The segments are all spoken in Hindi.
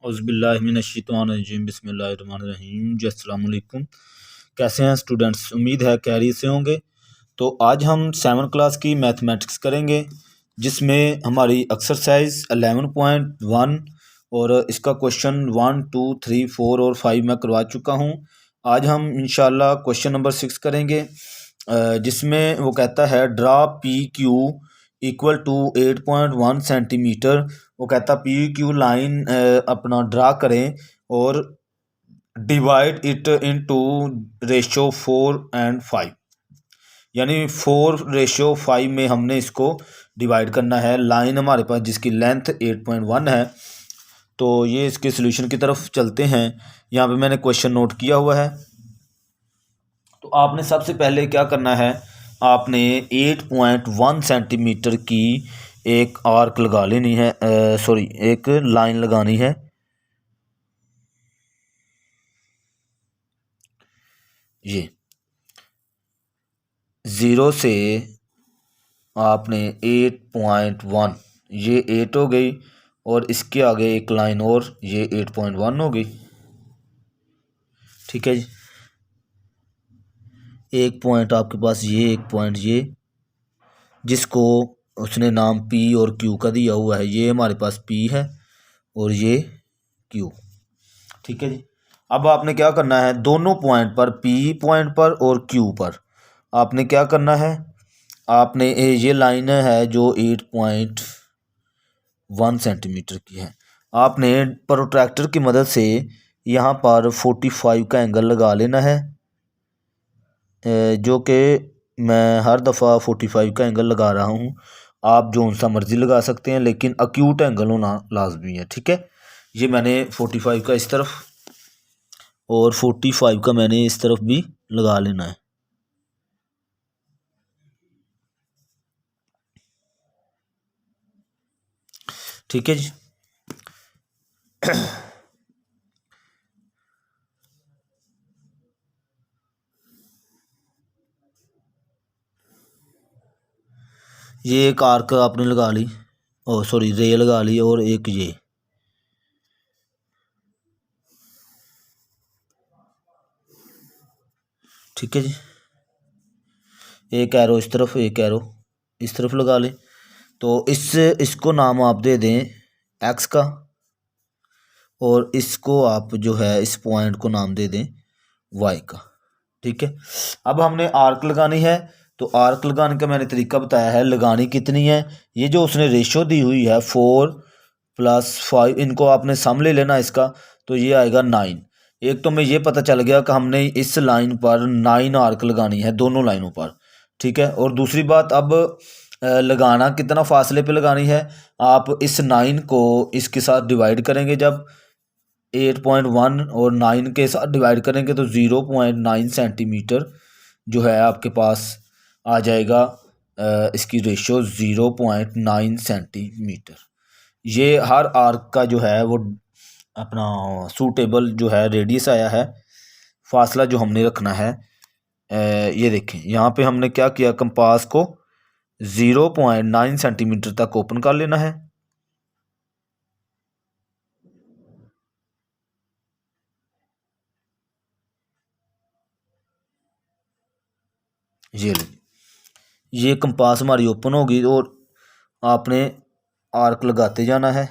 औज़ुबिल्लाहिमिनश्शैतानिर्रजीम बिस्मिल्लाहिर्रहमानिर्रहीम जी अस्सलाम वालेकुम। कैसे हैं स्टूडेंट्स? उम्मीद है खैरियत से होंगे। तो आज हम 7 क्लास की मैथमेटिक्स करेंगे जिसमें हमारी एक्सरसाइज 11.1 और इसका क्वेश्चन 1 2 3 4 और 5 मैं करवा चुका हूँ। आज हम इंशाल्लाह क्वेश्चन नंबर 6 करेंगे जिसमें वो कहता है draw P Q equal to 8.1 centimetre. वो कहता पी क्यू लाइन अपना ड्रा करें और डिवाइड इट इनटू रेशो 4:5, यानी 4:5 में हमने इसको डिवाइड करना है। लाइन हमारे पास जिसकी लेंथ 8.1 है। तो ये इसके सोल्यूशन की तरफ चलते हैं। यहाँ पे मैंने क्वेश्चन नोट किया हुआ है। तो आपने सबसे पहले क्या करना है, आपने 8.1 सेंटीमीटर की एक आर्क लगा लेनी है, सॉरी एक लाइन लगानी है। ये 0 से आपने 8.1, ये 8 हो गई और इसके आगे एक लाइन और, ये 8.1 हो गई। ठीक है जी, एक पॉइंट आपके पास, ये एक पॉइंट ये जिसको उसने नाम पी और क्यू का दिया हुआ है। ये हमारे पास पी है और ये क्यू। ठीक है जी, अब आपने क्या करना है, दोनों पॉइंट पर, पी पॉइंट पर और क्यू पर आपने क्या करना है, आपने ये लाइन है जो 8.1 सेंटीमीटर की है, आपने प्रोट्रैक्टर की मदद से यहाँ पर 45 का एंगल लगा लेना है, जो कि मैं हर दफ़ा 45 का एंगल लगा रहा हूँ। आप जो सा मर्ज़ी लगा सकते हैं, लेकिन अक्यूट एंगल होना लाजमी है। ठीक है, ये मैंने 45 का इस तरफ और 45 का मैंने इस तरफ भी लगा लेना है। ठीक है जी, ये एक आर्क आपने लगा ली, ओ सॉरी रे लगा ली, और एक ये। ठीक है जी, एक एरो इस तरफ, एक एरो इस तरफ लगा लें। तो इसको नाम आप दे दें एक्स का, और इसको आप जो है इस पॉइंट को नाम दे दें वाई का। ठीक है, अब हमने आर्क लगानी है। तो आर्क लगाने का मैंने तरीका बताया है। लगानी कितनी है, ये जो उसने रेशो दी हुई है 4+5, इनको आपने सम ले लेना इसका, तो ये आएगा 9। एक तो मैं ये पता चल गया कि हमने इस लाइन पर 9 आर्क लगानी है दोनों लाइनों पर। ठीक है, और दूसरी बात, अब लगाना कितना फासले पे लगानी है, आप इस 9 को इसके साथ डिवाइड करेंगे, जब 8.1 और 9 के साथ डिवाइड करेंगे तो 0.9 सेंटीमीटर जो है आपके पास आ जाएगा। इसकी रेशो 0.9 सेंटीमीटर। ये हर आर्क का जो है वो अपना सूटेबल जो है रेडियस आया है, फासला जो हमने रखना है। ये देखें, यहाँ पे हमने क्या किया, कंपास को 0.9 सेंटीमीटर तक ओपन कर लेना है। ये कंपास हमारी ओपन होगी और आपने आर्क लगाते जाना है।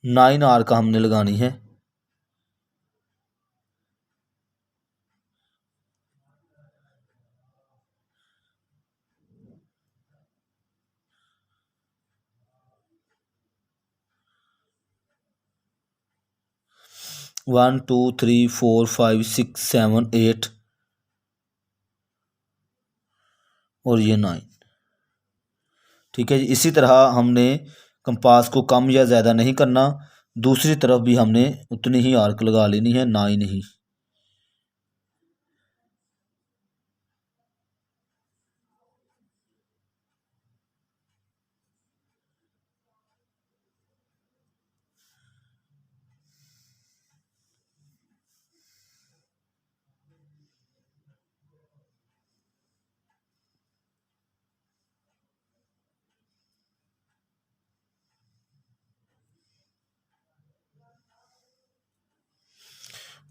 नाइन आर्क हमने लगानी है। One two three four five six seven eight और ये 9। ठीक है जी, इसी तरह हमने कंपास को कम या ज़्यादा नहीं करना, दूसरी तरफ भी हमने उतनी ही आर्क लगा लेनी है, 9 ही।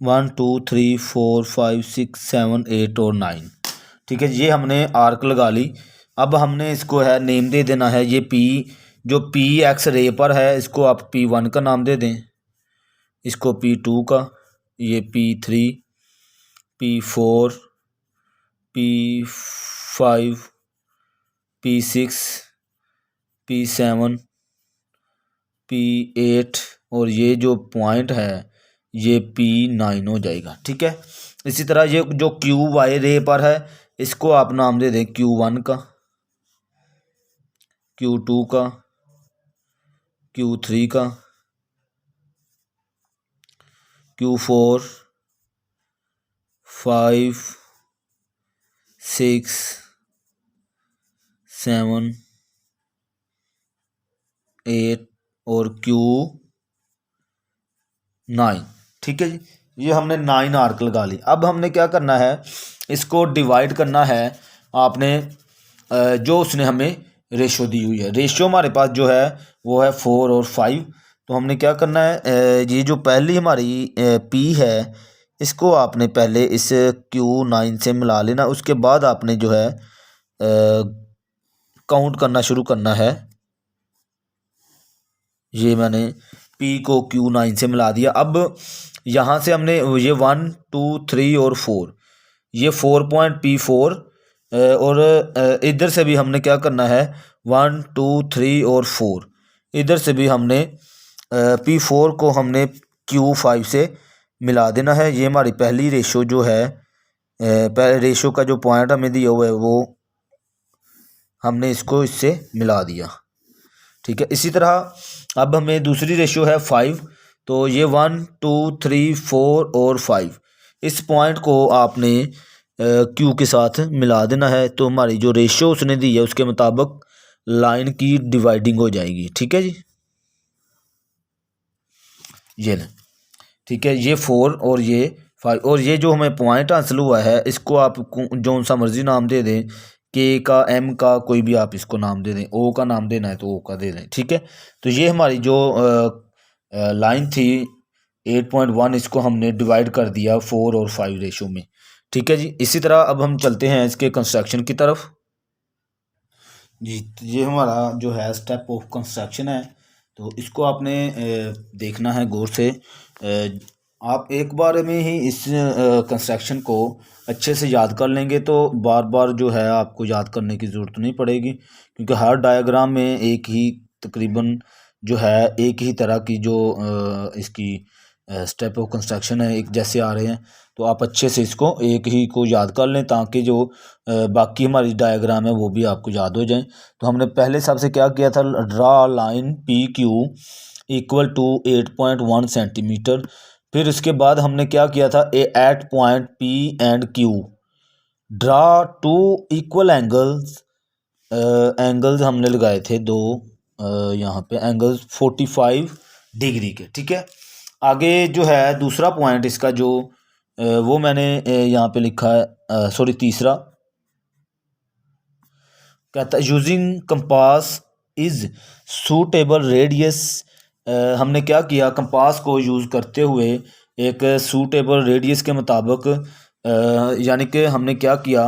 1 2 3 4 5 6 7 8 और 9। ठीक है, ये हमने आर्क लगा ली। अब हमने इसको है नेम दे देना है। ये पी जो पी एक्स रे पर है इसको आप P1 का नाम दे दें, इसको P2 का, ये P3, P4, P5, P6, P7, P8 और ये जो पॉइंट है ये P9 हो जाएगा। ठीक है, इसी तरह ये जो क्यू वाई रे पर है इसको आप नाम दे दें Q1 का, Q2 का, Q3 का, Q4, 5, 6, 7, 8 और Q9। ठीक है जी, ये हमने 9 आर्क लगा ली। अब हमने क्या करना है, इसको डिवाइड करना है आपने जो उसने हमें रेशो दी हुई है। रेशो हमारे पास जो है वो है 4 और 5। तो हमने क्या करना है, ये जो पहली हमारी P है इसको आपने पहले इस Q9 से मिला लेना। उसके बाद आपने जो है काउंट करना शुरू करना है। ये मैंने P को Q9 से मिला दिया। अब यहाँ से हमने ये 1 2 3 और 4, ये 4.P4 और इधर से भी हमने क्या करना है 1 2 3 और 4, इधर से भी हमने P4 को हमने Q5 से मिला देना है। ये हमारी पहली रेशो जो है, पहले रेशो का जो पॉइंट हमें दिया हुआ है वो हमने इसको इससे मिला दिया। ठीक है, इसी तरह अब हमें दूसरी रेशो है 5। तो ये 1 2 3 4 और 5, इस पॉइंट को आपने क्यू के साथ मिला देना है। तो हमारी जो रेशो उसने दी है उसके मुताबिक लाइन की डिवाइडिंग हो जाएगी। ठीक है जी, ये लें। ठीक है, ये 4 और ये 5 और ये जो हमें पॉइंट हासिल हुआ है इसको आप जो सा मर्जी नाम दे दें, के का, एम का, कोई भी आप इसको नाम दे दें। ओ का नाम देना है तो ओ का दे दें। ठीक है, तो ये हमारी जो लाइन थी 8.1, इसको हमने डिवाइड कर दिया 4 और 5 रेशो में। ठीक है जी, इसी तरह अब हम चलते हैं इसके कंस्ट्रक्शन की तरफ। जी, तो ये हमारा जो है स्टेप ऑफ कंस्ट्रक्शन है। तो इसको आपने देखना है गौर से। आप एक बार में ही इस कंस्ट्रक्शन को अच्छे से याद कर लेंगे तो बार बार जो है आपको याद करने की ज़रूरत नहीं पड़ेगी, क्योंकि हर डायग्राम में एक ही तकरीबन जो है एक ही तरह की जो इसकी स्टेप ऑफ कंस्ट्रक्शन है एक जैसे आ रहे हैं। तो आप अच्छे से इसको एक ही को याद कर लें ताकि जो बाकी हमारी डायग्राम है वो भी आपको याद हो जाए। तो हमने पहले सबसे क्या किया था, draw line P Q equal to 8.1 centimetre. फिर इसके बाद हमने क्या किया था, at point P and Q draw two equal angles, angles हमने लगाए थे दो, यहाँ पे एंगल्स 45 डिग्री के। ठीक है, आगे जो है दूसरा पॉइंट इसका जो वो मैंने यहाँ पे लिखा है, सॉरी तीसरा कहता है using compass is suitable radius. हमने क्या किया, कंपास को यूज़ करते हुए एक सूटेबल रेडियस के मुताबिक, यानी कि हमने क्या किया,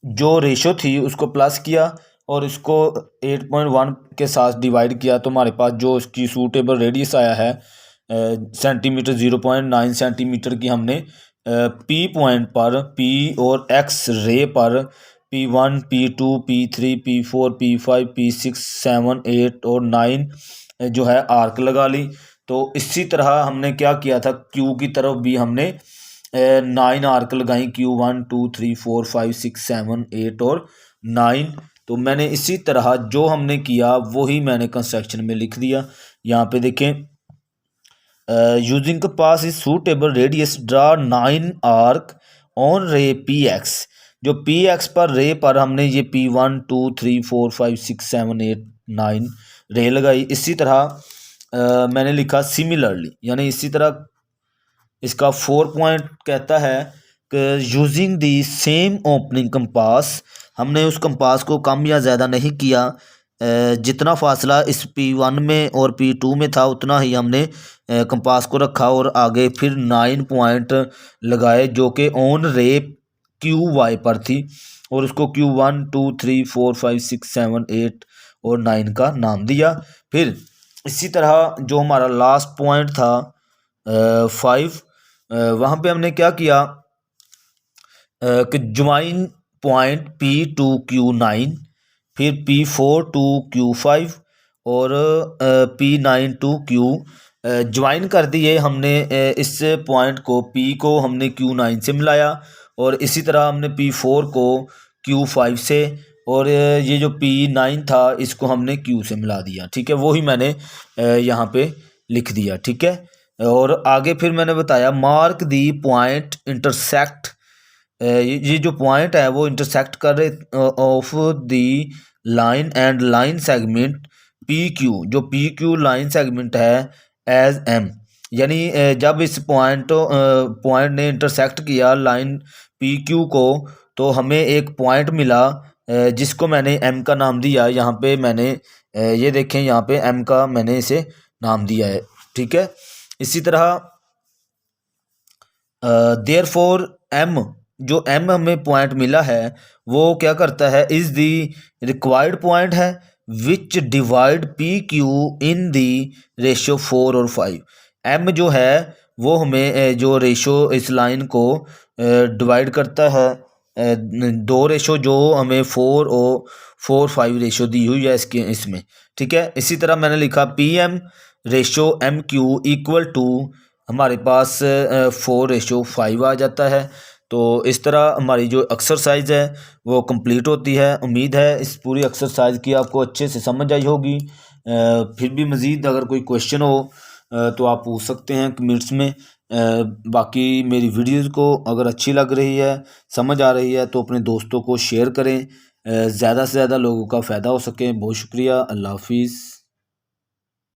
जो रेशो थी उसको प्लस किया और इसको 8.1 के साथ डिवाइड किया। तो हमारे पास जो इसकी सूटेबल रेडियस आया है सेंटीमीटर, 0.9 सेंटीमीटर की हमने पी पॉइंट पर, पी और एक्स रे पर P1 P2 P3 P4 P5 P6 7 8 और 9 जो है आर्क लगा ली। तो इसी तरह हमने क्या किया था, Q की तरफ भी हमने 9 आर्क लगाई, Q1 2 3 4 5 6 7 8 और 9। तो मैंने इसी तरह जो हमने किया वही मैंने कंस्ट्रक्शन में लिख दिया। यहाँ पे देखें, using pass is suitable radius draw 9 arc on रे PX। जो PX पर रे पर हमने ये P1 2 3 4 5 6 7 8 9 रे लगाई। इसी तरह मैंने लिखा सिमिलरली, यानी इसी तरह इसका 4 पॉइंट कहता है कि using the same opening compass, हमने उस कंपास को कम या ज़्यादा नहीं किया, जितना फासला इस P1 में और P2 में था उतना ही हमने कंपास को रखा और आगे फिर 9 पॉइंट लगाए जो कि ऑन रे QY पर थी और उसको Q1 2 3 4 5 6 7 8 और 9 का नाम दिया। फिर इसी तरह जो हमारा लास्ट पॉइंट था 5, वहाँ पे हमने क्या किया कि ज्वाइन पॉइंट P2Q9, फिर P4 टू Q5 और P9 टू Q ज्वाइन कर दिए हमने। इस पॉइंट को P को हमने Q9 से मिलाया और इसी तरह हमने P4 को Q5 से और ये जो P9 था इसको हमने Q से मिला दिया। ठीक है, वो ही मैंने यहाँ पे लिख दिया। ठीक है, और आगे फिर मैंने बताया मार्क दी पॉइंट इंटरसेक्ट, ये जो पॉइंट है वो इंटरसेक्ट कर रहे of the line and line segment PQ, जो PQ लाइन सेगमेंट है एज M, यानी जब इस पॉइंट ने इंटरसेक्ट किया लाइन PQ को तो हमें एक पॉइंट मिला जिसको मैंने M का नाम दिया। यहाँ पे मैंने ये देखें, यहाँ पे M का मैंने इसे नाम दिया है। ठीक है, इसी तरह देयरफॉर M, जो M हमें पॉइंट मिला है वो क्या करता है, इज दी रिक्वायर्ड पॉइंट है विच डिवाइड PQ इन दी रेशो 4 और 5। M जो है वो हमें जो रेशो इस लाइन को डिवाइड करता है, दो रेशो जो हमें 4 और 5 रेशो दी हुई है इसमें। ठीक है, इसी तरह मैंने लिखा PM ratio MQ equal to हमारे पास 4:5 आ जाता है। तो इस तरह हमारी जो एक्सरसाइज है वो कंप्लीट होती है। उम्मीद है इस पूरी एक्सरसाइज की आपको अच्छे से समझ आई होगी। फिर भी मज़ीद अगर कोई क्वेश्चन हो तो आप पूछ सकते हैं कमेंट्स में। बाकी मेरी वीडियोज़ को अगर अच्छी लग रही है, समझ आ रही है तो अपने दोस्तों को शेयर करें, ज़्यादा से ज़्यादा लोगों का फ़ायदा हो सके। बहुत शुक्रिया, अल्लाह हाफिज़।